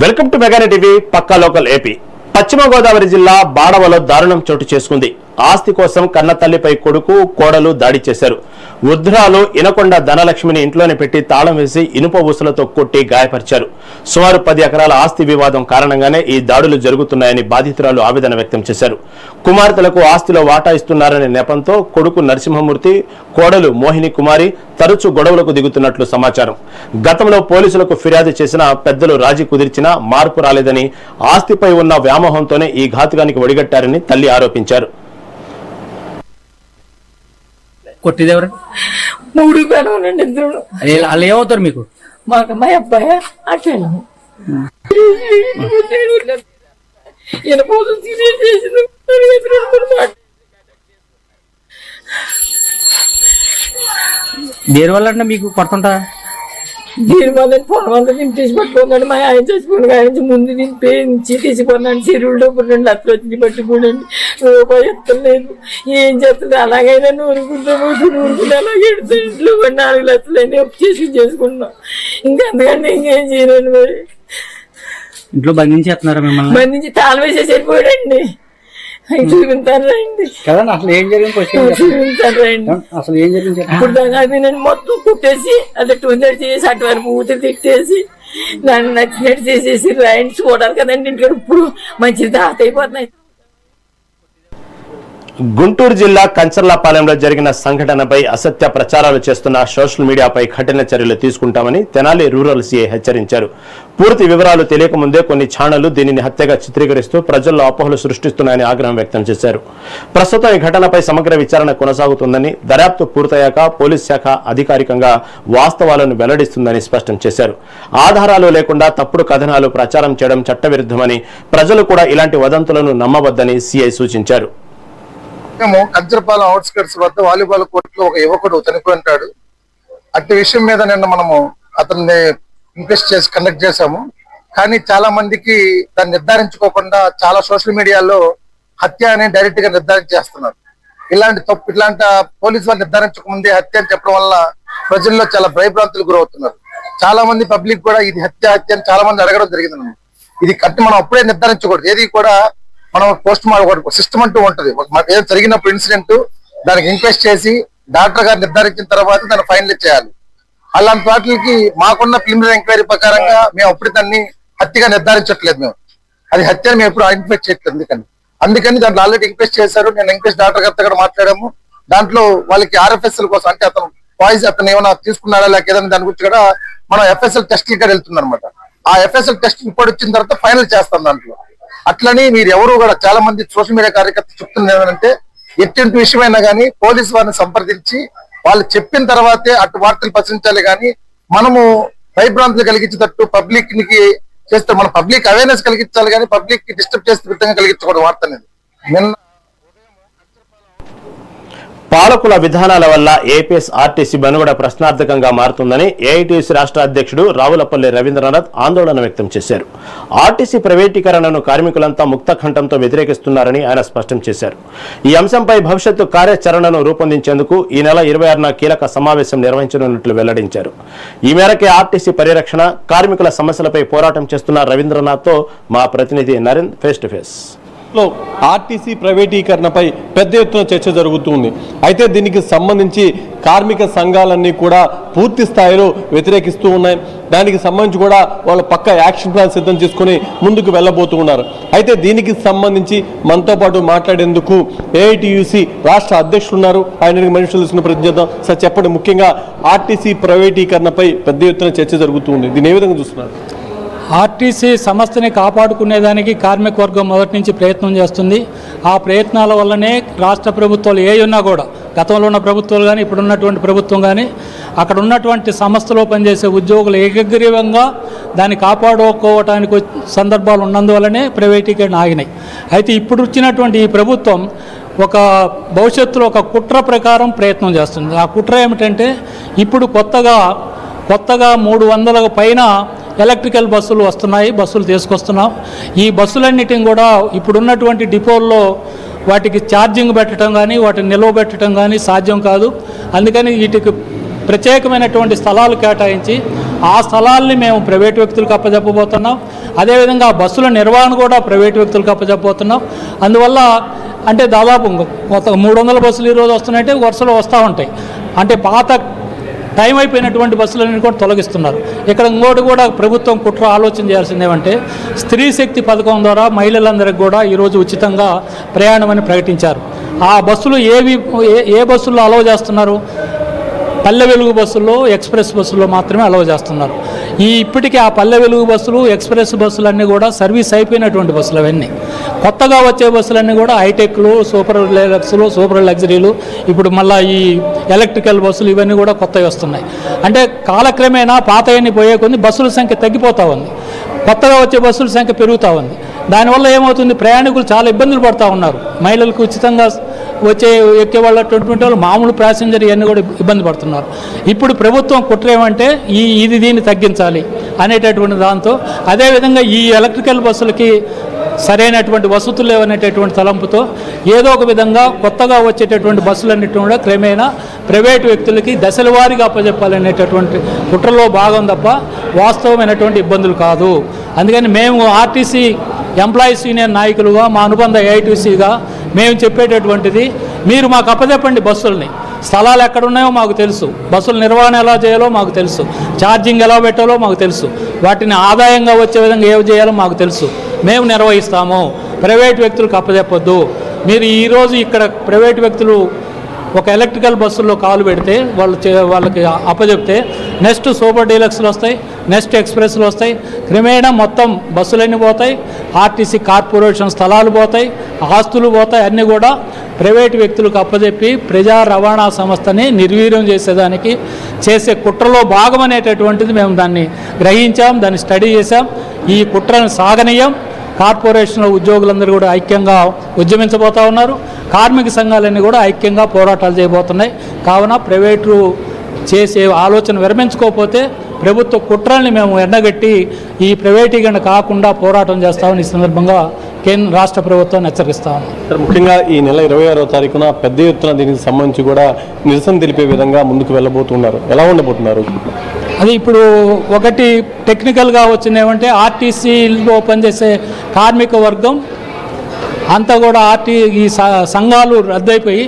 Welcome to Mega TV Pakka local AP. Paschima Godavari జిల్లా బాడవలో దారుణం చోటు చేసుకుంది. ఆస్తి కోసం కన్న తల్లిపై కొడుకు కోడలు దాడి చేశారు. వృద్ధురాలు ఇనకొండ ధనలక్ష్మిని ఇంట్లోనే పెట్టి తాళం వేసి ఇనుప ఊసలతో కొట్టి గాయపరిచారు. సుమారు 10 ఎకరాల ఆస్తి వివాదం కారణంగానే ఈ దాడులు జరుగుతున్నాయని బాధితురాలు ఆవేదన వ్యక్తం చేశారు. కుమార్తెలకు ఆస్తిలో వాటా ఇస్తున్నారనే నెపంతో కొడుకు నరసింహమూర్తి, కోడలు మోహిని కుమారి తరచూ గొడవలకు దిగుతున్నట్లు సమాచారం. గతంలో పోలీసులకు ఫిర్యాదు చేసిన పెద్దలు రాజీ కుదిర్చినా మార్పు రాలేదని, ఆస్తిపై ఉన్న వ్యామోహంతోనే ఈ ఘాతుకానికి ఒడిగట్టారని తల్లి ఆరోపించారు. కొట్టిదేవరు 3 పెనవునండి ఇద్దరు. వాళ్ళు ఏమవుతారు మీకు? మాకు మా అబ్బాయి అట్లా దేని వల్ల మీకు కొడుతుంటా? దీని వల్ల పొలం అంతా నింపేసి పట్టుకోండి. మా ఆయన చచ్చిపోయిన ఆయన ముందు నింపేయించి తీసుకున్నాను. చెరువులు డబ్బులు 2 లక్షలు వచ్చి పట్టుకోండి. రూపాయి ఎత్తలేదు. ఏం చేస్తుంది? అలాగైనా నూరుకుంటే అలాగే ఎడుతుంది. ఇంట్లో 4 లక్షలు అయినా అప్పు చేసుకున్నాం. ఇంకా అందుకంటే ఇంకేం చేయలేను. మరి ఇంట్లో బంధించేస్తున్నారా మిమ్మల్ని? బంధించి తాళం వేసేసి వెళ్ళిపోయాడండి. చూపించారండి. అసలు ఏం జరిగింది? చూపించారండి. అసలు ఏం జరిగింది? ఇప్పుడు దాకా అది నేను మొత్తం కుట్టేసి అది 200 చేసి అటువైపు పూర్తి తిట్టేసి నన్ను నచ్చినట్టు చేసేసి రాయండి. చూడాలి కదండి ఇంటికి ఇప్పుడు మంచిది దాత అయిపోతున్నాయి. గుంటూరు జిల్లా కంచర్లపాలెంలో జరిగిన సంఘటనపై అసత్య ప్రచారాలు చేస్తున్న సోషల్ మీడియాపై కఠిన చర్యలు తీసుకుంటామని తెనాలి రూరల్ సీఐ హెచ్చరించారు. పూర్తి వివరాలు తెలియకముందే కొన్ని ఛానళ్లు దీనిని హత్యగా చిత్రీకరిస్తూ ప్రజల్లో అపోహలు సృష్టిస్తున్నాయని ఆగ్రహం వ్యక్తం చేశారు. ప్రస్తుతం ఈ ఘటనపై సమగ్ర విచారణ కొనసాగుతుందని, దర్యాప్తు పూర్తయ్యాక పోలీస్ శాఖ అధికారికంగా వాస్తవాలను వెల్లడిస్తుందని స్పష్టం చేశారు. ఆధారాలు లేకుండా తప్పుడు కథనాలు ప్రచారం చేయడం చట్టవిరుద్ధమని, ప్రజలు కూడా ఇలాంటి వదంతులను నమ్మవద్దని సీఐ సూచించారు. కంచరపాలెం అవుట్స్కర్ట్స్ వద్ద వాలీబాల్ కోర్టులో ఒక యువకుడు చనిపోయి ఉంటాడు. అట్టి విషయం మీద నిన్న మనము అతన్ని ఇంక్వెస్ట్ చేసి కండక్ట్ చేశాము. కానీ చాలా మందికి దాన్ని నిర్ధారించుకోకుండా చాలా సోషల్ మీడియాలో హత్య అని డైరెక్ట్ గా నిర్ధారించేస్తున్నారు. ఇలాంటి పోలీసు వారు నిర్ధారించకముందే హత్య అని చెప్పడం వల్ల ప్రజల్లో చాలా భయభ్రాంతులు గురవుతున్నారు. చాలా మంది పబ్లిక్ కూడా ఇది హత్య అని చాలా మంది అడగడం జరిగింది. ఇది మనం అప్పుడే నిర్ధారించకూడదు. ఏది కూడా మనం పోస్ట్ మార్టం సిస్టమ్ అంటూ ఉంటది. ఏదో జరిగినప్పుడు ఇన్సిడెంట్ దానికి ఇంక్వెస్ట్ చేసి డాక్టర్ గారు నిర్ధారించిన తర్వాత దాన్ని ఫైనల్ చేయాలి. అలాంటి వాటికి మాకున్న ప్రిలిమినరీ ఎంక్వైరీ ప్రకారంగా మేము అప్పుడు దాన్ని హత్యగా నిర్ధారించట్లేదు. మేము అది హత్యని మేము ఎప్పుడు ఐడెంటిఫై చేయట్లేదు. అందుకని దాంట్లో ఆల్రెడీ ఇంక్వెస్ట్ చేశారు. నేను ఇంక్వెస్ట్ డాక్టర్ గారితో కూడా మాట్లాడాము. దాంట్లో వాళ్ళకి RFSL కోసం, అంటే అతను ఏమైనా తీసుకున్నాడా లేక ఏదైనా దాని గురించి కూడా మనం FSL టెస్ట్ కూడా వెళ్తుంది అనమాట. ఆ FSL టెస్ట్ రిపోర్ట్ వచ్చిన తర్వాత ఫైనల్ చేస్తాం దాంట్లో. అట్లని మీరు ఎవరు కూడా చాలా మంది సోషల్ మీడియా కార్యకర్తలు చెప్తున్నది ఏమంటే, ఎటువంటి విషయమైనా కానీ పోలీసు వారిని సంప్రదించి వాళ్ళు చెప్పిన తర్వాతే అటు వార్తలు ప్రచురించాలి. కానీ మనము భయభ్రాంతులు కలిగించేటట్టు పబ్లిక్ కి చేస్తే మన పబ్లిక్ అవేర్నెస్ కలిగించాలి. కానీ పబ్లిక్ కి డిస్టర్బ్ చేసే విధంగా కలిగించకూడదు వార్త అనేది. నిన్న పాలకుల విధానాల వల్ల ఏపీఎస్ ఆర్టీసీ మనుగడ ప్రశ్నార్థకంగా మారుతుందని ఏఐటీసీ రాష్ట్ర అధ్యక్షుడు రావులపల్లి రవీంద్రనాథ్ ఆందోళన వ్యక్తం చేశారు. ఆర్టీసీ ప్రైవేటీకరణను కార్మికులంతా ముక్తకంఠంతో వ్యతిరేకిస్తున్నారని ఆయన స్పష్టం చేశారు. ఈ అంశంపై భవిష్యత్తు కార్యాచరణను రూపొందించేందుకు ఈ నెల 26న కీలక సమావేశం నిర్వహించనున్నట్లు వెల్లడించారు. ఈ మేరకే ఆర్టీసీ పరిరక్షణ, కార్మికుల సమస్యలపై పోరాటం చేస్తున్న రవీంద్రనాథ్తో మా ప్రతినిధి Narendra face to face. RTC ప్రైవేటీకరణపై పెద్ద ఎత్తున చర్చ జరుగుతుంది. అయితే దీనికి సంబంధించి కార్మిక సంఘాలన్నీ కూడా పూర్తి స్థాయిలో వ్యతిరేకిస్తూ ఉన్నాయి. దానికి సంబంధించి కూడా వాళ్ళ పక్క యాక్షన్ ప్లాన్ సిద్ధం చేసుకుని ముందుకు వెళ్ళబోతూ ఉన్నారు. అయితే దీనికి సంబంధించి మనతో పాటు మాట్లాడేందుకు ఏఐటీయూసీ రాష్ట్ర అధ్యక్షులు ఉన్నారు. ఆయన మనుషులు తీసుకున్న ప్రయత్నం చేద్దాం. సార్ చెప్పండి, ముఖ్యంగా ఆర్టీసీ ప్రైవేటీకరణపై పెద్ద ఎత్తున చర్చ జరుగుతుంది. దీన్ని ఏ విధంగా చూస్తున్నారు? ఆర్టీసీ సంస్థని కాపాడుకునేదానికి కార్మిక వర్గం మొదటి నుంచి ప్రయత్నం చేస్తుంది. ఆ ప్రయత్నాల వల్లనే రాష్ట్ర ప్రభుత్వాలు ఏ ఉన్నా కూడా, గతంలో ఉన్న ప్రభుత్వాలు కానీ ఇప్పుడు ఉన్నటువంటి ప్రభుత్వం కానీ, అక్కడ ఉన్నటువంటి సంస్థలో పనిచేసే ఉద్యోగులు ఏకగ్రీవంగా దాన్ని కాపాడుకోవటానికి సందర్భాలు ఉన్నందువల్లనే ప్రైవేటీకరణ ఆగినాయి. అయితే ఇప్పుడు వచ్చినటువంటి ఈ ప్రభుత్వం ఒక భవిష్యత్తులో ఒక కుట్ర ప్రకారం ప్రయత్నం చేస్తుంది. ఆ కుట్ర ఏమిటంటే, ఇప్పుడు కొత్తగా 300 పైన ఎలక్ట్రికల్ బస్సులు వస్తున్నాయి, బస్సులు తీసుకొస్తున్నాం. ఈ బస్సులన్నిటిని కూడా ఇప్పుడున్నటువంటి డిపోల్లో వాటికి ఛార్జింగ్ పెట్టడం కానీ వాటిని నిల్వ పెట్టడం కానీ సాధ్యం కాదు. అందుకని వీటికి ప్రత్యేకమైనటువంటి స్థలాలు కేటాయించి ఆ స్థలాల్ని మేము ప్రైవేటు వ్యక్తులకు అప్పచెప్పబోతున్నాం. అదేవిధంగా బస్సుల నిర్వహణ కూడా ప్రైవేటు వ్యక్తులకు అప్పచెప్పబోతున్నాం. అందువల్ల అంటే దాదాపు 300 బస్సులు ఈరోజు వస్తున్నాయంటే వరుసలో వస్తూ ఉంటాయి. అంటే పాత టైం అయిపోయినటువంటి బస్సులన్నీ కూడా తొలగిస్తున్నారు. ఇక్కడ ఇంకోటి కూడా ప్రభుత్వం కుట్ర ఆలోచన చేయాల్సింది ఏమంటే, స్త్రీ శక్తి పథకం ద్వారా మహిళలందరికీ కూడా ఈరోజు ఉచితంగా ప్రయాణం అని ప్రకటించారు. ఆ బస్సులు ఏ బస్సుల్లో అలౌ చేస్తున్నారు? పల్లె వెలుగు బస్సుల్లో, ఎక్స్ప్రెస్ బస్సుల్లో మాత్రమే అలౌ చేస్తున్నారు. ఇప్పటికీ ఆ పల్లె వెలుగు బస్సులు, ఎక్స్ప్రెస్ బస్సులన్నీ కూడా సర్వీస్ అయిపోయినటువంటి బస్సులు. అవన్నీ కొత్తగా వచ్చే బస్సులన్నీ కూడా హైటెక్లు, సూపర్ డీలక్స్లు, సూపర్ లగ్జరీలు, ఇప్పుడు మళ్ళీ ఈ ఎలక్ట్రికల్ బస్సులు ఇవన్నీ కూడా కొత్తవి వస్తున్నాయి. అంటే కాలక్రమేణా పాతయన్ని పోయే కొన్ని బస్సుల సంఖ్య తగ్గిపోతూ ఉంది, కొత్తగా వచ్చే బస్సుల సంఖ్య పెరుగుతూ ఉంది. దానివల్ల ఏమవుతుంది, ప్రయాణికులు చాలా ఇబ్బందులు పడుతూ ఉన్నారు. మహిళలకు ఉచితంగా ఎక్కే వాళ్ళటువంటి వాళ్ళు మామూలు ప్యాసింజర్ ఇవన్నీ కూడా ఇబ్బంది పడుతున్నారు. ఇప్పుడు ప్రభుత్వం కుట్ర ఏమంటే దీన్ని తగ్గించాలి అనేటటువంటి దాంతో, అదేవిధంగా ఈ ఎలక్ట్రికల్ బస్సులకి సరైనటువంటి వసతులు లేవనేటటువంటి తలంపుతో ఏదో ఒక విధంగా కొత్తగా వచ్చేటటువంటి బస్సులన్నింటినీ కూడా క్రమేణా ప్రైవేటు వ్యక్తులకి దశల వారీగా అప్పచెప్పాలనేటటువంటి కుట్రలో భాగం తప్ప వాస్తవమైనటువంటి ఇబ్బందులు కాదు. అందుకని మేము ఆర్టీసీ ఎంప్లాయీస్ యూనియన్ నాయకులుగా, మా అనుబంధ ఏఐటీసీగా మేము చెప్పేటటువంటిది, మీరు మాకు అప్పచెప్పండి బస్సుల్ని. స్థలాలు ఎక్కడున్నాయో మాకు తెలుసు, బస్సుల నిర్వహణ ఎలా చేయాలో మాకు తెలుసు, ఛార్జింగ్ ఎలా పెట్టాలో మాకు తెలుసు, వాటిని ఆదాయంగా వచ్చే విధంగా ఏమి చేయాలో మాకు తెలుసు. మేము నిర్వహిస్తాము, ప్రైవేట్ వ్యక్తులకు అప్పచెప్పొద్దు. మీరు ఈరోజు ఇక్కడ ప్రైవేట్ వ్యక్తులు ఒక ఎలక్ట్రికల్ బస్సుల్లో కాలు పెడితే వాళ్ళకి అప్పచెప్తే నెక్స్ట్ సూపర్ డీలక్స్లు వస్తాయి, నెక్స్ట్ ఎక్స్ప్రెస్లు వస్తాయి, క్రమేణా మొత్తం బస్సులన్నీ పోతాయి, ఆర్టీసీ కార్పొరేషన్ స్థలాలు పోతాయి, ఆస్తులు పోతాయి. అన్నీ కూడా ప్రైవేటు వ్యక్తులకు అప్పచెప్పి ప్రజా రవాణా సంస్థని నిర్వీర్యం చేసేదానికి చేసే కుట్రలో భాగం అనేటటువంటిది మేము దాన్ని గ్రహించాం, దాన్ని స్టడీ చేశాం. ఈ కుట్రను సాగనీయం. కార్పొరేషన్ల ఉద్యోగులందరూ కూడా ఐక్యంగా ఉద్యమించబోతూ ఉన్నారు. కార్మిక సంఘాలన్నీ కూడా ఐక్యంగా పోరాటాలు చేయబోతున్నాయి. కావున ప్రైవేటు చేసే ఆలోచన విరమించుకోకపోతే ప్రభుత్వ కుట్రల్ని మేము ఎండగట్టి ఈ ప్రైవేటీకరణ కాకుండా పోరాటం చేస్తామని ఈ సందర్భంగా రాష్ట్ర ప్రభుత్వాన్ని హెచ్చరిస్తాము. ముఖ్యంగా ఈ నెల 26వ తారీఖున పెద్ద ఎత్తున దీనికి సంబంధించి కూడా నిరసన తెలిపే విధంగా ముందుకు వెళ్ళబోతున్నారు. ఎలా ఉండబోతున్నారు? అది ఇప్పుడు ఒకటి టెక్నికల్గా వచ్చింది ఏమంటే, ఆర్టీసీలో పనిచేసే కార్మిక వర్గం అంతా కూడా ఈ సంఘాలు రద్దయిపోయి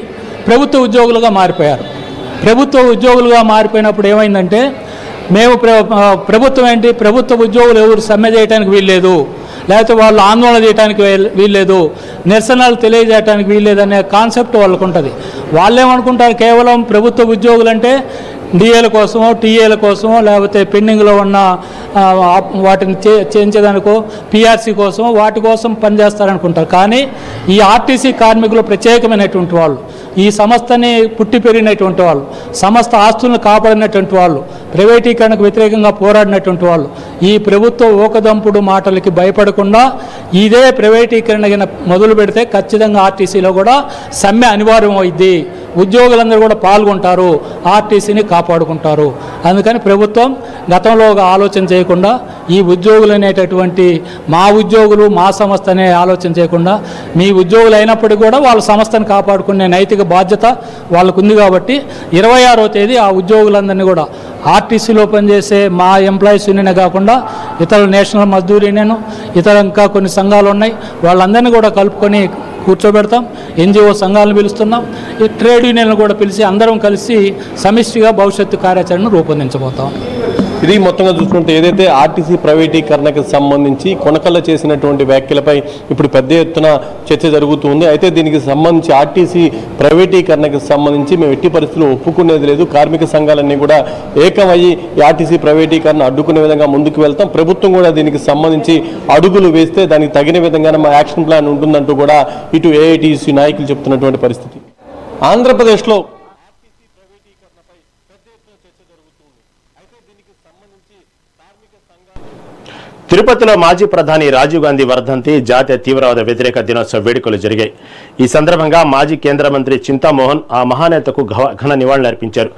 ప్రభుత్వ ఉద్యోగులుగా మారిపోయారు. ప్రభుత్వ ఉద్యోగులుగా మారిపోయినప్పుడు ఏమైందంటే, మేము ప్రభుత్వ ఉద్యోగులు ఎవరు సమ్మె చేయడానికి వీల్లేదు, లేకపోతే వాళ్ళు ఆందోళన చేయడానికి వీల్లేదు, నిరసనలు తెలియజేయడానికి వీల్లేదు అనే కాన్సెప్ట్ వాళ్ళకు ఉంటుంది. వాళ్ళు ఏమనుకుంటారు, కేవలం ప్రభుత్వ ఉద్యోగులు అంటే డిఏల కోసమో, టీఏల కోసమో, లేకపోతే పెండింగ్లో ఉన్న వాటిని చేయించేదానికో, పిఆర్సీ కోసమో, వాటి కోసం పనిచేస్తారనుకుంటారు. కానీ ఈ ఆర్టీసీ కార్మికులు ప్రత్యేకమైనటువంటి వాళ్ళు, ఈ సంస్థని పుట్టి పెరిగినటువంటి వాళ్ళు, సంస్థ ఆస్తులను కాపాడినటువంటి వాళ్ళు, ప్రైవేటీకరణకు వ్యతిరేకంగా పోరాడినటువంటి వాళ్ళు, ఈ ప్రభుత్వ ఓకదంపుడు మాటలకి భయపడకుండా ఇదే ప్రైవేటీకరణ మొదలు పెడితే ఖచ్చితంగా ఆర్టీసీలో కూడా సమ్మె అనివార్యం అయింది. ఉద్యోగులందరూ కూడా పాల్గొంటారు, ఆర్టీసీని కాపాడుకుంటారు. అందుకని ప్రభుత్వం గతంలో ఆలోచన చేయకుండా ఈ ఉద్యోగులు అనేటటువంటి మా ఉద్యోగులు, మా సంస్థ అనే ఆలోచన చేయకుండా మీ ఉద్యోగులు అయినప్పటికీ కూడా వాళ్ళ సంస్థను కాపాడుకునే నైతిక బాధ్యత వాళ్ళకు ఉంది. కాబట్టి 26వ తేదీ ఆ ఉద్యోగులందరినీ కూడా ఆర్టీసీలో పనిచేసే మా ఎంప్లాయీస్ యూనియన్ కాకుండా ఇతర నేషనల్ మజ్దూర్ యూనియన్, ఇతర ఇంకా కొన్ని సంఘాలు ఉన్నాయి, వాళ్ళందరినీ కూడా కలుపుకొని కూర్చోబెడతాం. ఎన్జిఓ సంఘాలను పిలుస్తున్నాం, ఈ ట్రేడ్ యూనియన్లు కూడా పిలిచి అందరం కలిసి సమిష్టిగా భవిష్యత్తు కార్యాచరణను రూపొందించబోతాం. ఇది మొత్తంగా చూసుకుంటే ఏదైతే ఆర్టీసీ ప్రైవేటీకరణకు సంబంధించి కొనకళ్ళ చేసినటువంటి వ్యాఖ్యలపై ఇప్పుడు పెద్ద ఎత్తున చర్చ జరుగుతుంది. అయితే దీనికి సంబంధించి ఆర్టీసీ ప్రైవేటీకరణకు సంబంధించి మేము ఎట్టి పరిస్థితుల్లో ఒప్పుకునేది లేదు. కార్మిక సంఘాలన్నీ కూడా ఏకమయ్యి ఆర్టీసీ ప్రైవేటీకరణ అడ్డుకునే విధంగా ముందుకు వెళ్తాం. ప్రభుత్వం కూడా దీనికి సంబంధించి అడుగులు వేస్తే దానికి తగిన విధంగానే మా యాక్షన్ ప్లాన్ ఉంటుందంటూ కూడా ఇటు ఏఐటీసీ నాయకులు చెప్తున్నటువంటి పరిస్థితి. ఆంధ్రప్రదేశ్లో తిరుపతిలో మాజీ ప్రధాని రాజీవ్ గాంధీ వర్ధంతి జాతీయ తీవ్రవాద వ్యతిరేక దినోత్సవ వేడుకలు జరిగాయి. ఈ సందర్భంగా మాజీ కేంద్ర మంత్రి చింతామోహన్ ఆ మహానేతకు ఘన నివాళులర్పించారు.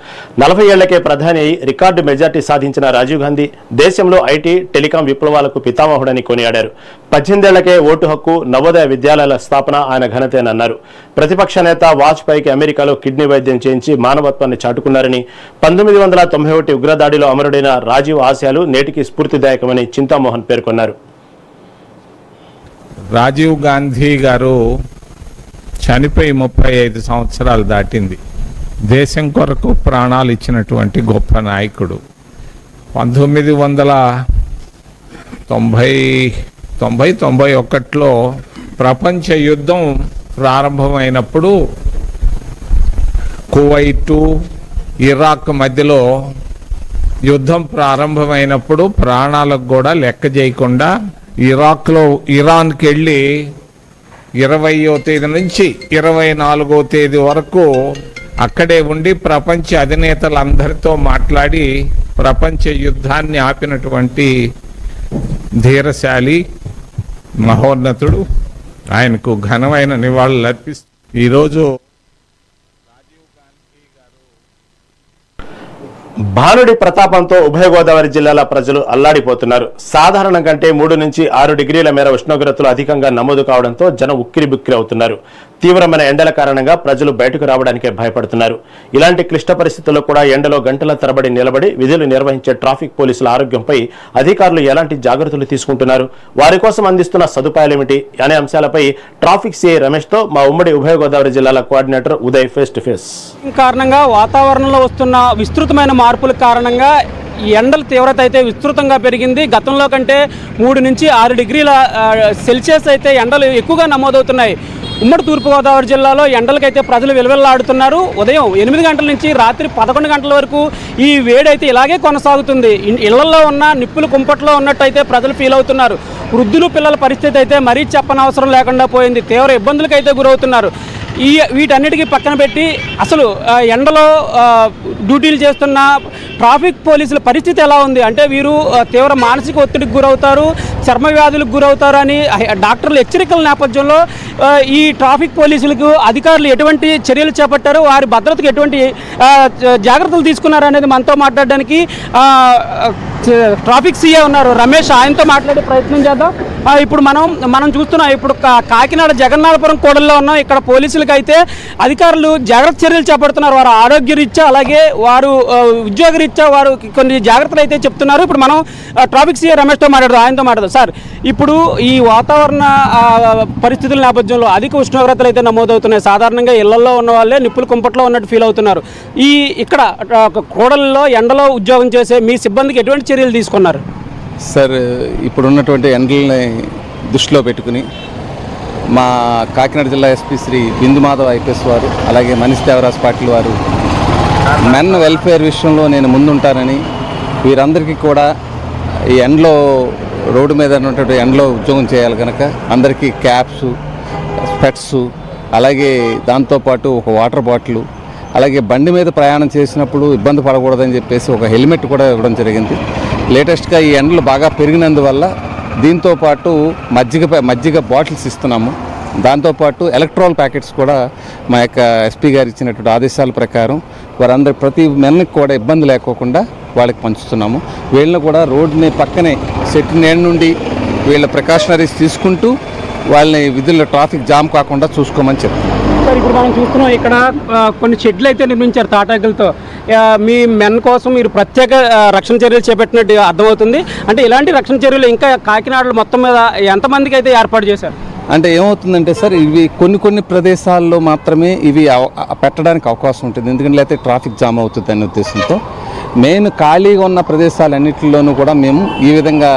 40 ఏళ్లకే ప్రధాని అయి రికార్డు మెజార్టీ సాధించిన రాజీవ్ గాంధీ దేశంలో ఐటీ, టెలికాం విప్లవాలకు పితామహుడని కొనియాడారు. 18 ఏళ్లకే ఓటు హక్కు, నవోదయ విద్యాలయాల స్థాపన ఆయన ఘనతేనన్నారు. ప్రతిపక్ష నేత వాజ్పేయికి అమెరికాలో కిడ్నీ వైద్యం చేయించి మానవత్వాన్ని చాటుకున్నారని, 1991 ఉగ్రదాడిలో అమరుడైన రాజీవ్ ఆశయాలు నేటికి స్ఫూర్తిదాయకమని చింతామోహన్ పేర్కొన్నారు. రాజీవ్ గాంధీ గారు చనిపోయి 35 సంవత్సరాలు దాటింది. దేశం కొరకు ప్రాణాలు ఇచ్చినటువంటి గొప్ప నాయకుడు. 1991లో ప్రపంచ యుద్ధం ప్రారంభమైనప్పుడు కువైటు, ఇరాక్ మధ్యలో యుద్ధం ప్రారంభమైనప్పుడు ప్రాణాలకు కూడా లెక్క చేయకుండా ఇరాన్కి వెళ్ళి 20వ తేదీ నుంచి 24వ తేదీ వరకు అక్కడే ఉండి ప్రపంచ అధినేతలందరితో మాట్లాడి ప్రపంచ యుద్ధాన్ని ఆపినటువంటి ధీరశాలి, మహోన్నతుడు. ఆయనకు ఘనమైన నివాళులు అర్పిస్తూ ఈరోజు భానుడి ప్రతాపంతో ఉభయ గోదావరి జిల్లాల ప్రజలు అల్లాడిపోతున్నారు. సాధారణం కంటే 3 నుంచి 6 డిగ్రీల మేర ఉష్ణోగ్రతలు అధికంగా నమోదు కావడంతో జనం ఉక్కిరిబిక్కిరి అవుతున్నారు. తీవ్రమైన ఎండల కారణంగా ప్రజలు బయటకు రావడానికే భయపడుతున్నారు. ఇలాంటి క్లిష్ట పరిస్థితుల్లో కూడా ఎండలో గంటల తరబడి నిలబడి విధులు నిర్వహించే ట్రాఫిక్ పోలీసుల ఆరోగ్యంపై అధికారులు ఎలాంటి జాగ్రత్తలు తీసుకుంటున్నారు, వారి కోసం అందిస్తున్న సదుపాయాలేమిటి అనే అంశాలపై ట్రాఫిక్ సిఐ రమేష్తో మా ఉమ్మడి ఉభయ గోదావరి జిల్లాల coordinator Uday face to face. కారణంగా వాతావరణంలో వస్తున్న విస్తృతమైన మార్పుల కారణంగా ఈ ఎండల తీవ్రత అయితే విస్తృతంగా పెరిగింది. గతంలో కంటే 3 నుంచి 6 డిగ్రీల సెల్సియస్ అయితే ఎండలు ఎక్కువగా నమోదవుతున్నాయి. ఉమ్మడి తూర్పుగోదావరి జిల్లాలో ఎండలకైతే ప్రజలు విలువెల్లాడుతున్నారు. ఉదయం 8 గంటల నుంచి రాత్రి 11 గంటల వరకు ఈ వేడి అయితే ఇలాగే కొనసాగుతుంది. ఇళ్లలో ఉన్న నిప్పులు కుంపట్లో ఉన్నట్టయితే ప్రజలు ఫీల్ అవుతున్నారు. వృద్ధులు, పిల్లల పరిస్థితి అయితే మరీ చెప్పనవసరం లేకుండా పోయింది. తీవ్ర ఇబ్బందులకైతే గురవుతున్నారు. వీటన్నిటికీ పక్కన పెట్టి అసలు ఎండలో డ్యూటీలు చేస్తున్న ట్రాఫిక్ పోలీసుల పరిస్థితి ఎలా ఉంది అంటే వీరు తీవ్ర మానసిక ఒత్తిడికి గురవుతారు, చర్మ వ్యాధులకు గురవుతారు అని డాక్టర్లు హెచ్చరికల నేపథ్యంలో ఈ ట్రాఫిక్ పోలీసులకు అధికారులు ఎటువంటి చర్యలు చేపట్టారు, వారి భద్రతకు ఎటువంటి జాగ్రత్తలు తీసుకున్నారు అనేది మనతో మాట్లాడడానికి ట్రాఫిక్ సీఏ ఉన్నారు రమేష్. ఆయనతో మాట్లాడే ప్రయత్నం చేద్దాం. ఇప్పుడు మనం చూస్తున్నాం, ఇప్పుడు కాకినాడ జగన్నాథపురం కూడల్లో ఉన్నాం. ఇక్కడ పోలీసులకు అయితే అధికారులు జాగ్రత్త చర్యలు చేపడుతున్నారు. వారు ఆరోగ్య రీత్యా అలాగే వారు ఉద్యోగ రీత్యా వారు కొన్ని జాగ్రత్తలు అయితే చెప్తున్నారు. ఇప్పుడు మనం ట్రాఫిక్ సీఏ రమేష్తో మాట్లాడదాం. ఆయనతో మాట్లాడదాం. సార్, ఇప్పుడు ఈ వాతావరణ పరిస్థితుల నేపథ్యంలో అధిక ఉష్ణోగ్రతలు అయితే నమోదవుతున్నాయి. సాధారణంగా ఇళ్లలో ఉన్న వాళ్ళే నిప్పులు కుంపట్లో ఉన్నట్టు ఫీల్ అవుతున్నారు. ఇక్కడ కూడల్లో ఎండలో ఉద్యోగం చేసే మీ సిబ్బందికి ఎటువంటి చర్యలు తీసుకున్నారు? సార్, ఇప్పుడున్నటువంటి ఎండల్ని దృష్టిలో పెట్టుకుని మా కాకినాడ జిల్లా ఎస్పీ శ్రీ బిందు మాధవ్ ఐపీఎస్ వారు, అలాగే మనీష్ దేవరాజ్ పాటిల్ వారు మెన్ వెల్ఫేర్ విషయంలో నేను ముందుంటానని, వీరందరికీ కూడా ఈ ఎండలో రోడ్డు మీద ఉన్నటువంటి ఎండలో ఉద్యోగం చేయాలి కనుక అందరికీ క్యాప్స్, స్పెట్స్, అలాగే దాంతోపాటు ఒక వాటర్ బాటిల్, అలాగే బండి మీద ప్రయాణం చేసినప్పుడు ఇబ్బంది పడకూడదని చెప్పేసి ఒక హెల్మెట్ కూడా ఇవ్వడం జరిగింది. లేటెస్ట్గా ఈ ఎండలు బాగా పెరిగినందువల్ల దీంతోపాటు మజ్జిగ బాటిల్స్ ఇస్తున్నాము. దాంతోపాటు ఎలక్ట్రాల్ ప్యాకెట్స్ కూడా మా యొక్క ఎస్పీ గారు ఇచ్చినటువంటి ఆదేశాల ప్రకారం వారందరూ ప్రతి మెన్కి కూడా ఇబ్బంది లేకోకుండా వాళ్ళకి పంచుతున్నాము. వీళ్ళని కూడా రోడ్ని పక్కనే సెట్ నేడు నుండి వీళ్ళ ప్రికాషనరీస్ తీసుకుంటూ వాళ్ళని విధుల్లో ట్రాఫిక్ జామ్ కాకుండా చూసుకోమని చెప్తున్నాం. సార్, ఇప్పుడు మనం చూస్తున్నాం ఇక్కడ కొన్ని షెడ్లు అయితే నిర్మించారు తాటాకులతో. మీ మెన్ కోసం మీరు ప్రత్యేక రక్షణ చర్యలు చేపట్టినట్టు అర్థమవుతుంది. అంటే ఇలాంటి రక్షణ చర్యలు ఇంకా కాకినాడలో మొత్తం మీద ఎంతమందికి అయితే ఏర్పాటు చేశారు? అంటే ఏమవుతుందంటే సార్, ఇవి కొన్ని ప్రదేశాల్లో మాత్రమే ఇవి పెట్టడానికి అవకాశం ఉంటుంది. ఎందుకంటే లేకపోతే ట్రాఫిక్ జామ్ అవుతుంది అనే ఉద్దేశంతో మెయిన్ ఖాళీగా ఉన్న ప్రదేశాలన్నింటిలోనూ కూడా మేము ఈ విధంగా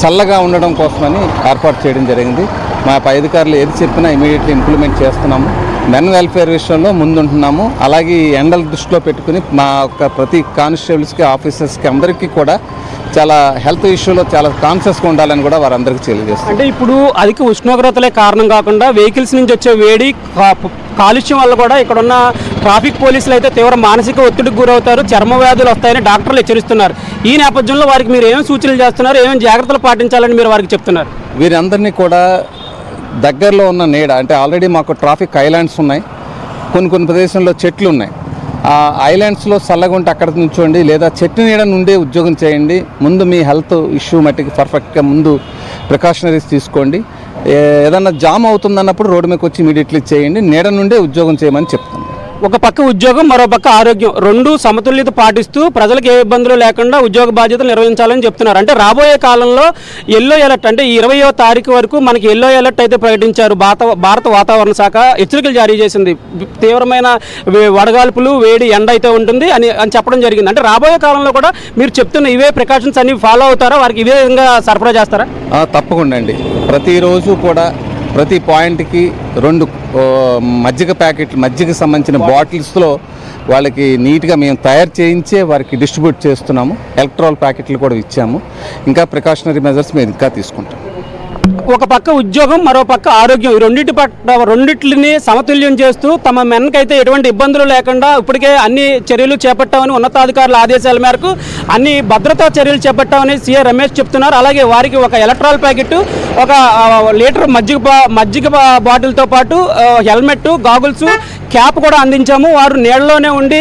చల్లగా ఉండడం కోసమని ఏర్పాటు చేయడం జరిగింది. మా పై అధికారులు ఏది చెప్పినా ఇమీడియట్లీ ఇంప్లిమెంట్ చేస్తున్నాము. మెన్ వెల్ఫేర్ విషయంలో ముందుంటున్నాము. అలాగే ఎండల దృష్టిలో పెట్టుకుని మా యొక్క ప్రతి కానిస్టేబుల్స్కి, ఆఫీసర్స్కి అందరికీ కూడా చాలా హెల్త్ ఇష్యూలో చాలా కాన్షియస్గా ఉండాలని కూడా వారందరికీ తెలియజేస్తారు. అంటే ఇప్పుడు అధిక ఉష్ణోగ్రతలే కారణం కాకుండా వెహికల్స్ నుంచి వచ్చే వేడి కాలుష్యం వల్ల కూడా ఇక్కడ ఉన్న ట్రాఫిక్ పోలీసులు అయితే తీవ్ర మానసిక ఒత్తిడికి గురవుతారు, చర్మ వ్యాధులు వస్తాయని డాక్టర్లు హెచ్చరిస్తున్నారు. ఈ నేపథ్యంలో వారికి మీరు ఏమేమి సూచనలు చేస్తున్నారు, ఏమేమి జాగ్రత్తలు పాటించాలని మీరు వారికి చెప్తున్నారు? వీరందరినీ కూడా దగ్గరలో ఉన్న నీడ, అంటే ఆల్రెడీ మాకు ట్రాఫిక్ ఐలాండ్స్ ఉన్నాయి, కొన్ని ప్రదేశంలో చెట్లు ఉన్నాయి. ఆ ఐలాండ్స్లో చల్లగా ఉంటే అక్కడ నుంచోండి, లేదా చెట్టు నీడ నుండే ఉద్యోగం చేయండి. ముందు మీ హెల్త్ ఇష్యూ మట్టికి పర్ఫెక్ట్గా ముందు ప్రికాషనరీస్ తీసుకోండి. ఏదన్నా జామ్ అవుతుందన్నప్పుడు రోడ్డు మీదకి వచ్చి ఇమీడియట్లీ చేయండి. నీడ నుండే ఉద్యోగం చేయమని చెప్తాను. ఒక పక్క ఉద్యోగం, మరో పక్క ఆరోగ్యం, రెండు సమతుల్యత పాటిస్తూ ప్రజలకు ఏ ఇబ్బందులు లేకుండా ఉద్యోగ బాధ్యతలు నిర్వహించాలని చెప్తున్నారు. అంటే రాబోయే కాలంలో ఎల్లో అలర్ట్, అంటే 20వ తారీఖు వరకు మనకి ఎల్లో అలర్ట్ అయితే ప్రకటించారు. భారత వాతావరణ శాఖ హెచ్చరికలు జారీ చేసింది. తీవ్రమైన వడగాల్పులు, వేడి, ఎండ అయితే ఉంటుంది అని చెప్పడం జరిగింది. అంటే రాబోయే కాలంలో కూడా మీరు చెప్తున్న ఇవే ప్రికాషన్స్ అన్ని ఫాలో అవుతారా? వారికి ఇవే విధంగా సరఫరా చేస్తారా? తప్పకుండా అండి. ప్రతిరోజు కూడా ప్రతి పాయింట్కి 2 మజ్జిగ ప్యాకెట్లు, మజ్జిగకు సంబంధించిన బాటిల్స్లో వాళ్ళకి నీట్గా మేము తయారు చేయించే వారికి డిస్ట్రిబ్యూట్ చేస్తున్నాము. ఎలక్ట్రాల్ ప్యాకెట్లు కూడా ఇచ్చాము. ఇంకా ప్రికాషనరీ మెజర్స్ మేము ఇంకా తీసుకుంటాం. ఒక పక్క ఉద్యోగం, మరో పక్క ఆరోగ్యం, ఈ రెండింటిని సమతుల్యం చేస్తూ తమ మెన్కైతే ఎటువంటి ఇబ్బందులు లేకుండా ఇప్పటికే అన్ని చర్యలు చేపట్టామని, ఉన్నతాధికారుల ఆదేశాల మేరకు అన్ని భద్రతా చర్యలు చేపట్టామని సీఏ రమేష్ చెప్తున్నారు. అలాగే వారికి ఒక ఎలక్ట్రాల్ ప్యాకెట్, ఒక లీటర్ మజ్జిగ బాటిల్తో పాటు హెల్మెట్, గాగుల్స్, క్యాప్ కూడా అందించాము. వారు నీళ్ళలోనే ఉండి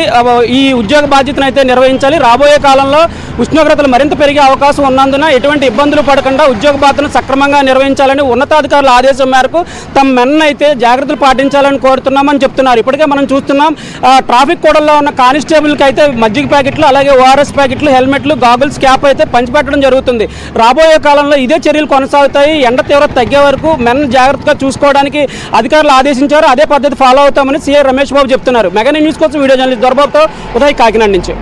ఈ ఉద్యోగ బాధ్యతను అయితే నిర్వహించాలి. రాబోయే కాలంలో ఉష్ణోగ్రతలు మరింత పెరిగే అవకాశం ఉన్నందున ఎటువంటి ఇబ్బందులు పడకుండా ఉద్యోగ బాధ్యతను సక్రమంగా నిర్వహించాలని ఉన్నతాధికారుల ఆదేశం మేరకు తమ మెన్ అయితే జాగ్రత్తలు పాటించాలని కోరుతున్నామని చెప్తున్నారు. ఇప్పటికే మనం చూస్తున్నాం, ట్రాఫిక్ కోడల్లో ఉన్న కానిస్టేబుల్కి అయితే మజ్జిగ ప్యాకెట్లు, అలాగే ఓఆర్ఎస్ ప్యాకెట్లు, హెల్మెట్లు, గాగుల్స్, క్యాప్ అయితే పంచిపెట్టడం జరుగుతుంది. రాబోయే కాలంలో ఇదే చర్యలు కొనసాగుతాయి. ఎండ తీవ్రత తగ్గే వరకు మెన్ జాగ్రత్తగా చూసుకోవడానికి అధికారులు ఆదేశించారు. అదే పద్ధతి ఫాలో అవుతామని సీఏ రమేష్ బాబు చెప్తున్నారు. మెగా న్యూస్ కోసం వీడియో జర్నలిస్ట్ దొరబాబుతో ఉదయ్, కాకినాడ నుంచి.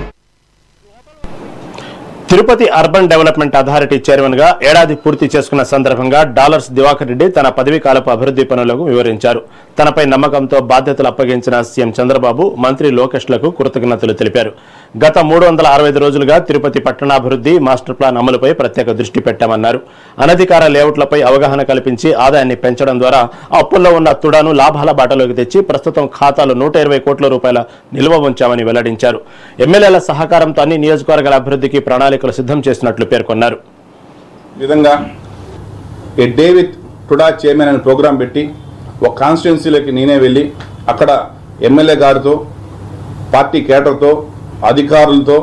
Tirupati urban development authority chairman గా ఏడాది పూర్తి చేసుకున్న సందర్భంగా డాలర్స్ దివాకర్ రెడ్డి తన పదవీ కాలపు అభివృద్ధి పనులకు వివరించారు. తనపై నమ్మకంతో బాధ్యతలు అప్పగించిన సీఎం చంద్రబాబు, మంత్రి లోకేష్లకు కృతజ్ఞతలు తెలిపారు. గత 365 రోజులుగా తిరుపతి పట్టణాభివృద్ధి మాస్టర్ ప్లాన్ అమలుపై ప్రత్యేక దృష్టి పెట్టామన్నారు. అనధికార లేఅవుట్లపై అవగాహన కల్పించి ఆదాయాన్ని పెంచడం ద్వారా అప్పుల్లో ఉన్న తుడాను లాభాల బాటలోకి తెచ్చి ప్రస్తుతం ఖాతాలో 120 కోట్ల రూపాయల నిల్వ ఉంచామని వెల్లడించారు. ఎమ్మెల్యేల సహకారంతో అన్ని నియోజకవర్గాల అభివృద్ధికి ప్రణాళికలు సిద్ధం చేసినట్లు పేర్కొన్నారు. విధంగా ఏ డే విత్ టుడా చైర్మన్ అనే ప్రోగ్రాం పెట్టి ఒక కాన్స్టిట్యున్సీలోకి నేనే వెళ్ళి అక్కడ ఎమ్మెల్యే గారితో, పార్టీ కేడర్తో, అధికారులతో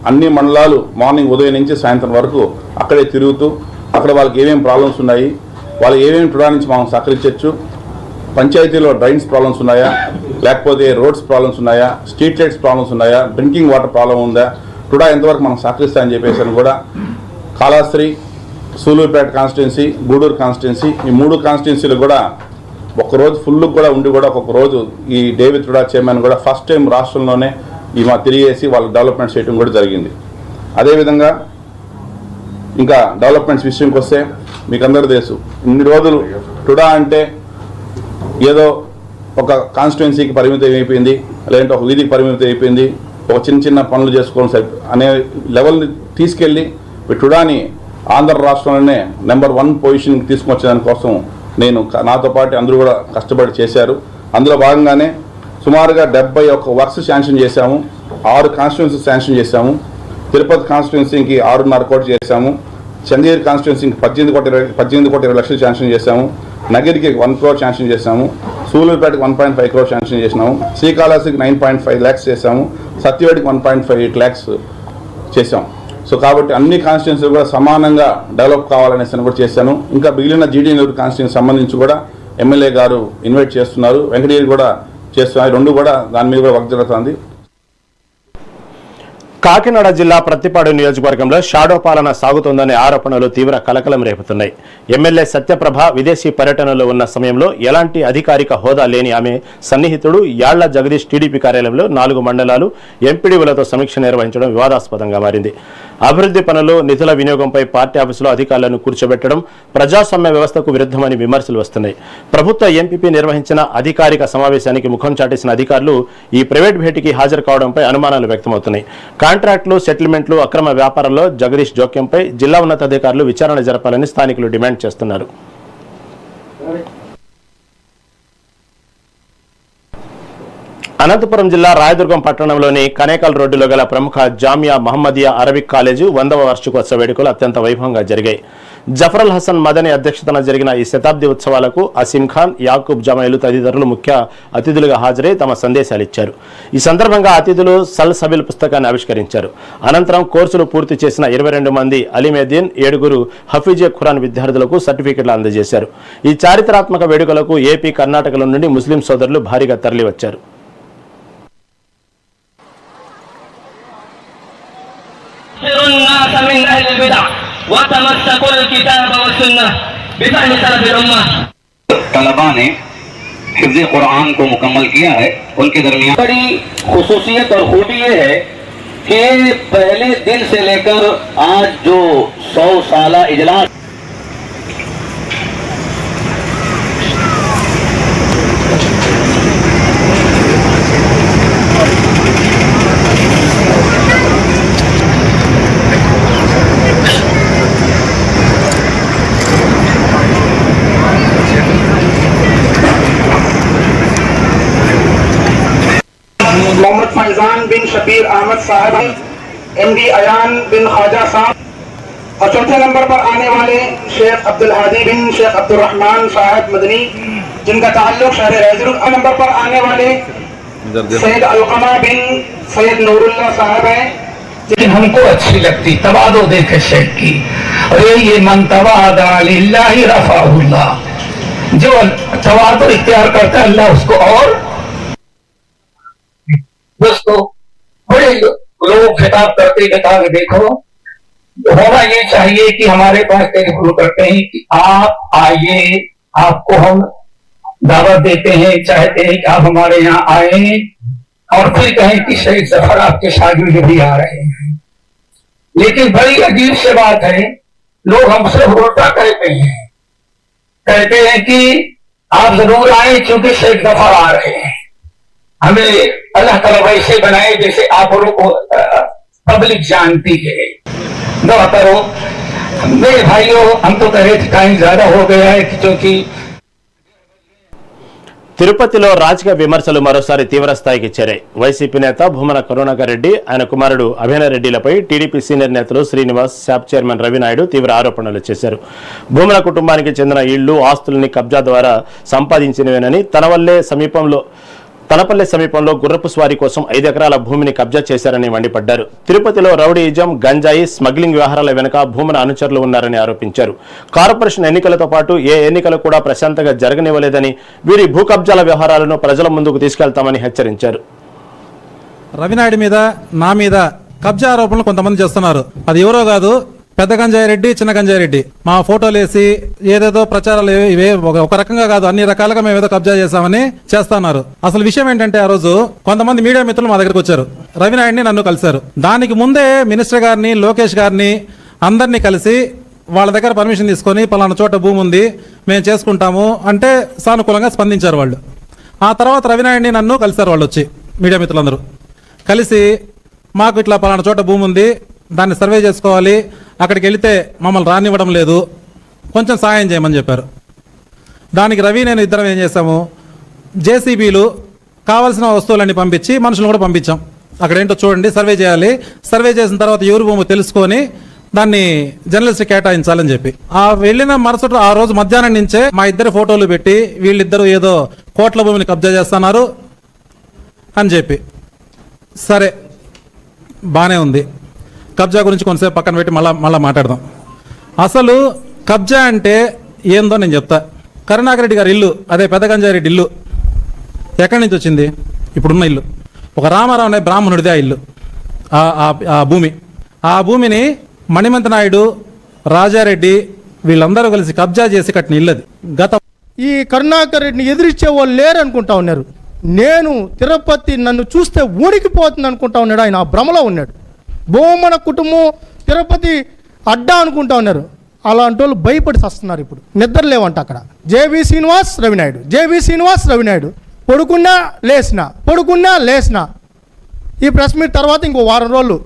అన్ని మండలాలు మార్నింగ్ ఉదయం నుంచి సాయంత్రం వరకు అక్కడే తిరుగుతూ అక్కడ వాళ్ళకి ఏమేమి ప్రాబ్లమ్స్ ఉన్నాయి, వాళ్ళు ఏమేమి టుడా నుంచి మనం సహకరించవచ్చు, పంచాయతీలో డ్రైన్స్ ప్రాబ్లమ్స్ ఉన్నాయా, లేకపోతే రోడ్స్ ప్రాబ్లమ్స్ ఉన్నాయా, స్ట్రీట్ లైట్స్ ప్రాబ్లమ్స్ ఉన్నాయా, డ్రింకింగ్ వాటర్ ప్రాబ్లం ఉందా, టుడా ఎంతవరకు మనం సహకరిస్తామని చెప్పేసి అని కూడా కాళాస్త్రి, సూలూరుపేట కాన్స్టిట్యున్సీ, గూడూరు కాన్స్టిట్యున్సీ, ఈ 3 కాన్స్టిట్యున్సీలు కూడా ఒక్కరోజు ఫుల్ కూడా ఉండి కూడా ఒక్కొక్క రోజు ఈ డే విత్ టుడా చైర్మన్ కూడా ఫస్ట్ టైం రాష్ట్రంలోనే ఈ మా తిరిగేసి వాళ్ళు డెవలప్మెంట్స్ చేయడం కూడా జరిగింది. అదేవిధంగా ఇంకా డెవలప్మెంట్స్ విషయంకి వస్తే మీకు అందరూ తెలుసు, ఇన్ని రోజులు టుడా అంటే ఏదో ఒక కాన్స్టిట్యున్సీకి పరిమితం అయిపోయింది, లేదంటే ఒక వీధికి పరిమితం అయిపోయింది, ఒక చిన్న పనులు చేసుకోవడం అనే లెవెల్ని తీసుకెళ్ళి టుడాని ఆంధ్ర రాష్ట్రంలోనే నెంబర్ 1 పొజిషన్కి తీసుకొచ్చేదానికోసం నేను నాతో పాటు అందరూ కూడా కష్టపడి చేశారు. అందులో భాగంగానే సుమారుగా 71 వర్క్స్ శాంక్షన్ చేశాము, 6 కాన్స్టిట్యున్సీ శాంక్షన్ చేశాము, తిరుపతి కాన్స్టిట్యున్సీకి 6.5 కోట్లు చేశాము, చంద్రగిరి కాన్స్టిట్యున్సీకి 18 కోట్ల 20 లక్షలు శాంక్షన్ చేశాము, నగిరికి 1 crore శాంక్షన్ చేశాము, సూలూరుపేటకి 1.5 crore శాంక్షన్ చేసినాము, శ్రీకాళహస్తికి 9.5 lakhs చేశాము, సత్యవేడికి 1.58 lakhs చేశాం. సో కాబట్టి అన్ని కాన్స్టిట్యున్సీలు కూడా సమానంగా డెవలప్ కావాలనేసి కూడా చేశాను. ఇంకా మిగిలిన జీడీ నెల్లూరు కాన్స్టిట్యున్సీ సంబంధించి కూడా ఎమ్మెల్యే గారు ఇన్వైట్ చేస్తున్నారు, వెంకటగిరి కూడా చేస్తున్నారు. 2 కూడా దాని మీద కూడా వర్క్ జరుగుతుంది. కాకినాడ జిల్లా ప్రత్తిపాడు నియోజకవర్గంలో షాడో పాలన సాగుతోందనే ఆరోపణలు తీవ్ర కలకలం రేపుతున్నాయి. ఎమ్మెల్యే సత్యప్రభ విదేశీ పర్యటనలో ఉన్న సమయంలో ఎలాంటి అధికారిక హోదా లేని ఆమె సన్నిహితుడు యాళ్ల జగదీష్ టీడీపీ కార్యాలయంలో 4 మండలాలు ఎంపీడీఓలతో సమీక్ష నిర్వహించడం వివాదాస్పదంగా మారింది. అభివృద్ధి పనులు నిధుల వినియోగంపై పార్టీ ఆఫీసులో అధికారులను కూర్చోబెట్టడం ప్రజాస్వామ్య వ్యవస్థకు విరుద్ధమని విమర్శలు వస్తున్నాయి. ప్రభుత్వ ఎంపీపీ నిర్వహించిన అధికారిక సమావేశానికి ముఖం చాటేసిన అధికారులు ఈ ప్రైవేట్ భేటీకి హాజరు కావడంపై అనుమానాలు వ్యక్తమవుతున్నాయి. కాంట్రాక్టులు, సెటిల్మెంట్లు, అక్రమ వ్యాపారంలో జగదీష్ జోక్యంపై జిల్లా ఉన్నతాధికారులు విచారణ జరపాలని స్థానికులు డిమాండ్ చేస్తున్నారు. అనంతపురం జిల్లా రాయదుర్గం పట్టణంలోని కనేకల్ రోడ్డులో గల ప్రముఖ జామియా మహమ్మదియా అరబిక్ కాలేజీ 100వ వార్షికోత్సవ వేడుకలు అత్యంత వైభవంగా జరిగాయి. జఫరల్ హసన్ మదనీ అధ్యక్షతన జరిగిన ఈ శతాబ్ది ఉత్సవాలకు అసీం ఖాన్, యాకూబ్ జమైలు తదితరులు ముఖ్య అతిథులుగా హాజరై తమ సందేశాలు ఇచ్చారు. ఈ సందర్భంగా అతిథులు సల్ సబిల్ పుస్తకాన్ని ఆవిష్కరించారు. అనంతరం కోర్సులు పూర్తి చేసిన 22 మంది అలీమేదీన్, 7 హఫీజే ఖురాన్ విద్యార్థులకు సర్టిఫికెట్లు అందజేశారు. ఈ చారిత్రాత్మక వేడుకలకు ఏపీ, కర్ణాటకల నుండి ముస్లిం సోదరులు భారీగా తరలివచ్చారు. तलबा ने हिफ्ज़ कुरान को मुकम्मल किया है, उनके दरमियान बड़ी खुसूसियत और खूबी ये है कि पहले दिन से लेकर आज जो 100 साला इजलास मोहम्मद फैजान बिन शबीर अहमद साहब, एमडी अयान बिन ख्वाजा साहब, और चौथे नंबर पर आने वाले शेख अब्दुल हादी बिन शेख अब्दुल रहमान साहब मदनी, जिनका ताल्लुक शहर रायजुर्ग। नंबर पर आने वाले सैयद अलकमा बिन सैयद नूरुल्लाह साहब है, लेकिन हमको अच्छी लगती तवादो देखे शेख की। अरे ये मन तवादा लिल्लाहि रफाहुल्लाह, जो तवादो इख्तियार करता है अल्लाह उसको और दोस्तों बड़े लोग खिताब करते खिताब देखो, होना ये चाहिए कि हमारे पास टेलीफोन करते हैं कि आप आइए, आपको हम दावत देते हैं, चाहते हैं कि आप हमारे यहाँ आए, और फिर कहें कि शहीद जफर आपके शागिर्द भी आ रहे हैं। लेकिन बड़ी अजीब सी बात है, लोग हमसे उल्टा कहते हैं कि आप जरूर आए क्योंकि शहीद जफर आ रहे हैं। हमें अल्लाह ताला वैसे बनाए जैसे आप लोगों को पब्लिक जानती है। दुआ करो मेरे भाइयों, हम तो कह रहे थे टाइम ज्यादा हो गया है क्योंकि తిరుపతిలో రాజకీయ విమర్శలు మరోసారి తీవ్ర స్థాయికి చేరాయి. వైసీపీ నేత భూమన కరుణాకర్ రెడ్డి, ఆయన కుమారుడు అభినయ్ రెడ్డిలపై టీడీపీ సీనియర్ నేతలు శ్రీనివాస్, శాప్ చైర్మన్ రవినాయుడు తీవ్ర ఆరోపణలు చేశారు. భూమన కుటుంబానికి చెందిన ఇళ్లు, ఆస్తుల్ని కబ్జా ద్వారా సంపాదించినవేనని, తనపల్లె సమీపంలో గుర్రపు స్వారీ కోసం 5 ఎకరాల భూమిని కబ్జా చేశారని మండిపడ్డారు. తిరుపతిలో రౌడీయిజం, గంజాయి, స్మగ్లింగ్ వ్యవహారాల వెనుక భూమన అనుచరులు ఉన్నారని ఆరోపించారు. కార్పొరేషన్ ఎన్నికలతో పాటు ఏ ఎన్నికలు కూడా ప్రశాంతంగా జరగనివ్వలేదని, వీరి భూ కబ్జాల వ్యవహారాలను ప్రజల ముందుకు తీసుకెళ్తామని హెచ్చరించారు. రవినాయుడు మీద, నా మీద కబ్జా ఆరోపణలు కొంతమంది చేస్తున్నారు. అది ఎవరో కాదు, పెద్ద గంజాయి రెడ్డి, చిన్న గంజాయి రెడ్డి. మా ఫోటోలు వేసి ఏదేదో ప్రచారాలు ఇవే ఒక రకంగా కాదు, అన్ని రకాలుగా మేము ఏదో కబ్జా చేశామని చేస్తున్నారు. అసలు విషయం ఏంటంటే, ఆ రోజు కొంతమంది మీడియా మిత్రులు మా దగ్గరకు వచ్చారు, రవినాయుడిని నన్ను కలిశారు. దానికి ముందే మినిస్టర్ గారిని, లోకేష్ గారిని అందరినీ కలిసి వాళ్ళ దగ్గర పర్మిషన్ తీసుకొని పలానా చోట భూమి ఉంది మేము చేసుకుంటాము అంటే సానుకూలంగా స్పందించారు వాళ్ళు. ఆ తర్వాత రవినాయుడిని నన్ను కలిశారు వాళ్ళు వచ్చి, మీడియా మిత్రులందరూ కలిసి మాకు ఇట్లా పలానా చోట భూమి ఉంది, దాన్ని సర్వే చేసుకోవాలి, అక్కడికి వెళితే మమ్మల్ని రానివ్వడం లేదు, కొంచెం సాయం చేయమని చెప్పారు. దానికి రవి నేను ఇద్దరం ఏం చేశాము, జేసీబీలు కావాల్సిన వస్తువులన్నీ పంపించి మనుషులు కూడా పంపించాం. అక్కడ ఏంటో చూడండి, సర్వే చేయాలి, సర్వే చేసిన తర్వాత ఎవరు భూమి తెలుసుకొని దాన్ని జర్నలిస్ట్ కేటాయించాలని చెప్పి ఆ వెళ్ళిన మరుసటి ఆ రోజు మధ్యాహ్నం నుంచే మా ఇద్దరు ఫోటోలు పెట్టి వీళ్ళిద్దరూ ఏదో కోట్ల భూమిని కబ్జా చేస్తున్నారు అని చెప్పి, సరే బాగానే ఉంది, కబ్జా గురించి కొంతసేపు పక్కన పెట్టి మళ్ళా మాట్లాడదాం. అసలు కబ్జా అంటే ఏందో నేను చెప్తా. కరుణాకర్ రెడ్డి గారి ఇల్లు, అదే పెద్ద గంజాయి రెడ్డి ఇల్లు ఎక్కడి నుంచి వచ్చింది? ఇప్పుడున్న ఇల్లు ఒక రామారావు అనే బ్రాహ్మణుడిదే ఆ ఇల్లు, ఆ భూమి. ఆ భూమిని మణిమంత నాయుడు, రాజారెడ్డి వీళ్ళందరూ కలిసి కబ్జా చేసి కట్టిన ఇల్లది. ఈ కరుణాకర్ రెడ్డిని ఎదిరించే వాళ్ళు లేరు అనుకుంటా ఉన్నారు. నేను తిరుపతి నన్ను చూస్తే ఊడికిపోతుంది అనుకుంటా ఉన్నాడు. ఆయన ఆ భ్రమలో ఉన్నాడు. బోమన కుటుంబం తిరుపతి అడ్డా అనుకుంటా ఉన్నారు. అలాంటి వాళ్ళు భయపడి వస్తున్నారు. ఇప్పుడు నిద్ర లేవంట అక్కడ. జేబీ శ్రీనివాస్ రవినాయుడు, జేబీ శ్రీనివాస్ రవినాయుడు పడుకున్నా లేచినా. ఈ ప్రెస్ మీట్ తర్వాత ఇంకో వారం రోజులు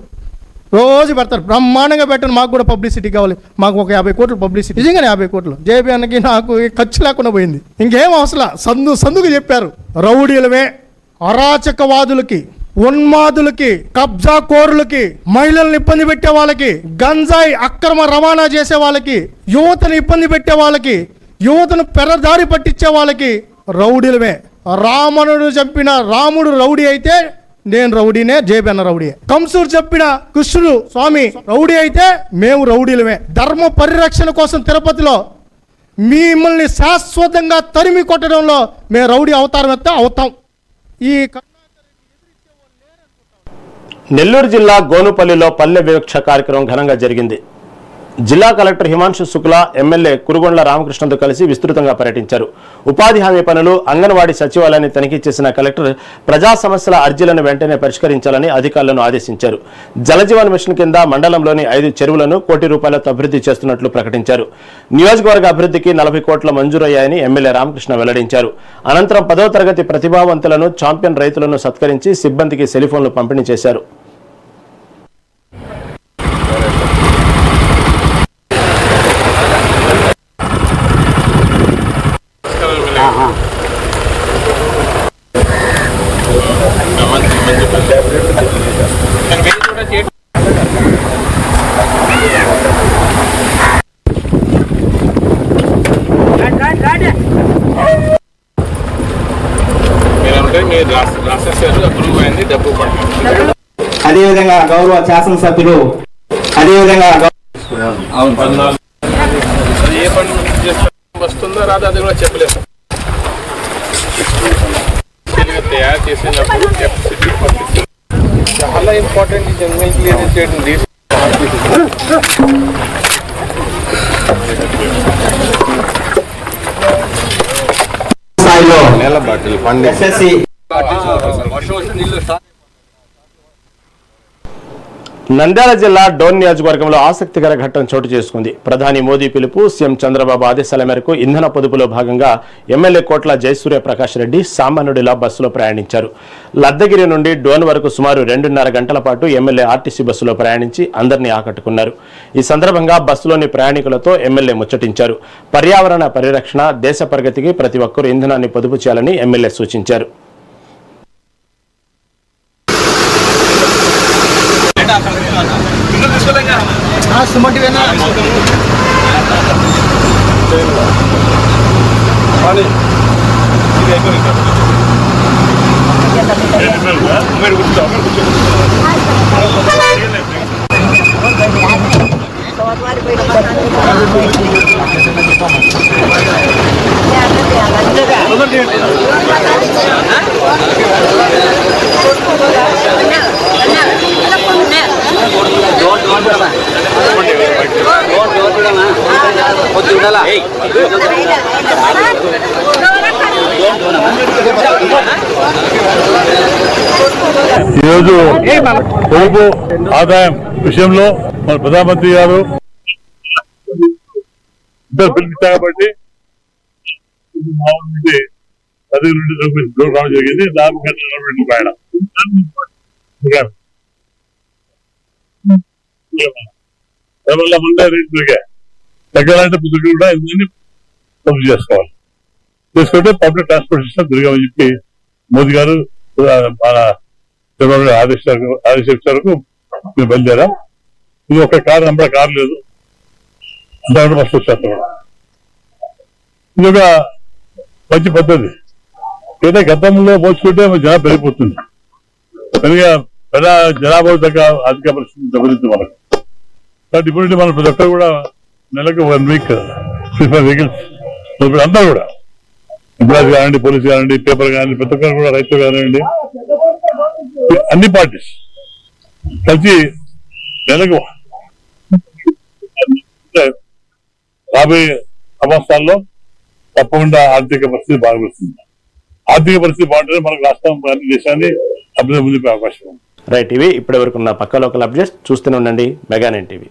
రోజు పెడతారు, బ్రహ్మాండంగా పెట్టండి. మాకు కూడా పబ్లిసిటీ కావాలి, మాకు ఒక 50 కోట్లు పబ్లిసిటీ. నిజంగానే 50 కోట్లు జేబీ అన్నకి నాకు ఖర్చు లేకుండా పోయింది. ఇంకేం అవసరం. సందుకు చెప్పారు, రౌడీలమే, అరాచకవాదులకి, ఉన్మాదులకి, కబ్జా కోరులకి, మహిళలను ఇబ్బంది పెట్టే వాళ్ళకి, గంజాయి అక్రమ రవాణా చేసే వాళ్ళకి, యువతను ఇబ్బంది పెట్టే వాళ్ళకి, యువతను పెరదారి పట్టించే వాళ్ళకి రౌడీలమే. రావణుడు చంపిన రాముడు రౌడీ అయితే నేను రౌడీనే, జేబీ అన్న రౌడీయే. కంసుడు చెప్పిన కృష్ణుడు స్వామి రౌడీ అయితే మేము రౌడీలమే. ధర్మ పరిరక్షణ కోసం తిరుపతిలో మిమ్మల్ని శాశ్వతంగా తరిమి కొట్టడంలో మేము రౌడీ అవతారం అవుతాం. ఈ నెల్లూరు జిల్లా గోనుపల్లిలో పల్లె వివక్ష కార్యక్రమం ఘనంగా జరిగింది. జిల్లా కలెక్టర్ హిమాంశు శుక్లా, ఎమ్మెల్యే కురుగొండ్ల రామకృష్ణతో కలిసి విస్తృతంగా పర్యటించారు. ఉపాధి హామీ పనులు, అంగన్వాడీ సచివాలయాన్ని తనిఖీ చేసిన కలెక్టర్ ప్రజా సమస్యల అర్జీలను వెంటనే పరిష్కరించాలని అధికారులను ఆదేశించారు. జలజీవన్ మిషన్ కింద మండలంలోని 5 చెరువులను ₹1 కోటి అభివృద్ధి చేస్తున్నట్లు ప్రకటించారు. నియోజకవర్గ అభివృద్ధికి 40 కోట్ల మంజూరయ్యాయని ఎమ్మెల్యే రామకృష్ణ వెల్లడించారు. అనంతరం 10వ తరగతి ప్రతిభావంతులను, ఛాంపియన్ రైతులను సత్కరించి సిబ్బందికి సెలిఫోన్లు పంపిణీ చేశారు. అదేవిధంగా గౌరవ శాసనసభ్యులు, అదేవిధంగా ఏ పని వస్తుందో రాదు అది కూడా చెప్పలేదు. తయారు చేసినప్పుడు చాలా ఇంపార్టెంట్ స్థాయిలో ఎస్ఎస్సి నంద్యాల జిల్లా డోన్ నియోజకవర్గంలో ఆసక్తికర ఘట్టం చోటు చేసుకుంది. ప్రధాని మోదీ పిలుపు, సీఎం చంద్రబాబు ఆదేశాల మేరకు ఇంధన పొదుపులో భాగంగా ఎమ్మెల్యే కోట్ల జయసూర్య ప్రకాష్ రెడ్డి సామాన్యుడిలా బస్సులో ప్రయాణించారు. లద్దగిరి నుండి డోన్ వరకు సుమారు 2.5 గంటల పాటు ఎమ్మెల్యే ఆర్టీసీ బస్సులో ప్రయాణించి అందరినీ ఆకట్టుకున్నారు. ఈ సందర్భంగా బస్సులోని ప్రయాణికులతో ఎమ్మెల్యే ముచ్చటించారు. పర్యావరణ పరిరక్షణ, దేశ ప్రగతికి ప్రతి ఒక్కరూ ఇంధనాన్ని పొదుపు చేయాలని ఎమ్మెల్యే సూచించారు. ఈరోజు పొదుపు ఆదాయం విషయంలో మన ప్రధానమంత్రి గారు పిలిపించారు కాబట్టి 10 నుండి రావడం జరిగింది. 4 గంటల ప్రయాణం దానివల్ల ముందే రేట్లు పెరిగాయి. తగ్గాలంటే ప్రతి కూడా ఇందుని పొదుపు చేసుకుంటే పబ్లిక్ ట్రాన్స్పోర్ట్ సిస్టమ్ తిరిగామని చెప్పి మోదీ గారు మన చంద్రబాబు ఆదేశించారు. మేము బయలుదేరాం. ఇది ఒక కారు నమ్మడ కారు లేదు, అంతా బస్సు వచ్చేస్తాం. ఇది ఒక మంచి పద్ధతి. అయితే గతంలో పోల్చుకుంటే జనాభా పెరిగిపోతుంది. జనాభా దగ్గర అధిక పరిస్థితి దెబ్బతింది మనకు. కాబట్టి ఇప్పుడు మనం ప్రతి ఒక్కరు కూడా నెలకు 1 వీక్ 65 వెహికల్స్ అందరూ కూడా, ఎంప్లాయీస్ కానివ్వండి, పోలీసు కానివ్వండి, పేపర్ కానివ్వండి, ప్రతి ఒక్కరు కూడా, రైతులు కానివ్వండి, అన్ని పార్టీస్ కలిసి నెలకు రాబోయే సంవత్సరాల్లో తప్పకుండా ఆర్థిక పరిస్థితి బాగుంటుంది. ఆర్థిక పరిస్థితి బాగుంటేనే మనకు రాష్ట్రం, దేశాన్ని అభివృద్ధి పొందే అవకాశం ఉంది. రైట్, ఇవి ఇప్పటి వరకు ఉన్న పక్క లోకల్ అప్డేట్స్. చూస్తూనే ఉండండి మెగా 9 టీవీ.